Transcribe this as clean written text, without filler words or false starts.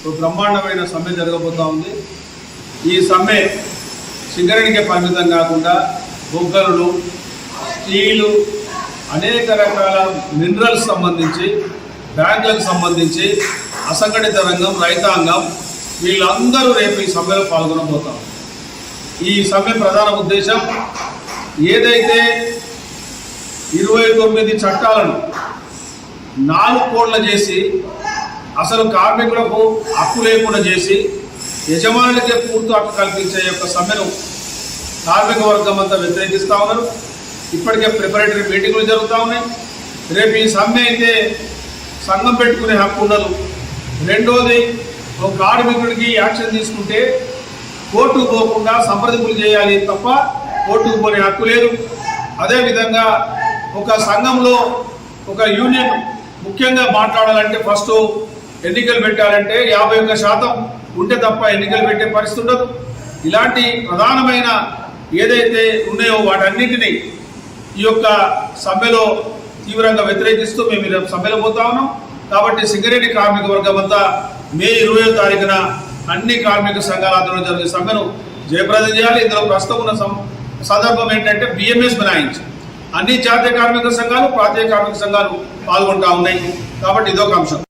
బ్రహ్మాండమైన సమ్మె జరగబోతా ఉంది। ఈ సమ్మె సింగరేణికే పరిమితం కాకుండా బొగ్గలు, స్టీలు, అనేక రకాల మినరల్స్ సంబంధించి, బ్యాంకులకు సంబంధించి, అసంఘటిత రంగం, రైతాంగం వీళ్ళందరూ రేపు ఈ సమ్మెలో పాల్గొనబోతాం। ఈ సమ్మె ప్రధాన ఉద్దేశం ఏదైతే 29 చట్టాలను 4 కోట్ల చేసి అసలు కార్మికులకు హక్కు లేకుండా చేసి యజమానులకే పూర్తి హక్కు కల్పించే యొక్క సమ్మెను కార్మిక వర్గం అంతా వ్యతిరేకిస్తూ ఉన్నారు। ఇప్పటికే ప్రిపరేటరీ మీటింగులు జరుగుతూ ఉన్నాయి। రేపు ఈ సమ్మె అయితే సంఘం పెట్టుకునే హక్కు ఉండదు। రెండోది, ఒక కార్మికుడికి యాక్షన్ తీసుకుంటే కోర్టుకు పోకుండా సంప్రదింపులు చేయాలి తప్ప కోర్టుకు పోనే హక్కు లేదు। అదేవిధంగా ఒక సంఘంలో ఒక యూనియన్ ముఖ్యంగా మాట్లాడాలంటే ఫస్ట్ ఎన్నికలు పెట్టాలంటే 51% ఉంటే తప్ప ఎన్నికలు పెట్టే పరిస్థితి ఉండదు। ఇలాంటి ప్రధానమైన ఏదైతే ఉన్నాయో వాటన్నింటినీ ఈ యొక్క సమ్మెలో తీవ్రంగా వ్యతిరేకిస్తూ మేము సమ్మెలో పోతా ఉన్నాం। కాబట్టి సింగరేణి కార్మిక వర్గం అంతా మే 20వ తారీఖున అన్ని కార్మిక సంఘాల ఆధ్వర్యంలో జరిగే సమ్మెను జయప్రదం చేయాలి। ఇందులో ప్రస్తుతం ఉన్న సందర్భం ఏంటంటే బిఎంఎస్ మినహాయించి అన్ని జాతీయ కార్మిక సంఘాలు, ప్రాంతీయ కార్మిక సంఘాలు పాల్గొంటా ఉన్నాయి। కాబట్టి ఇదొక అంశం।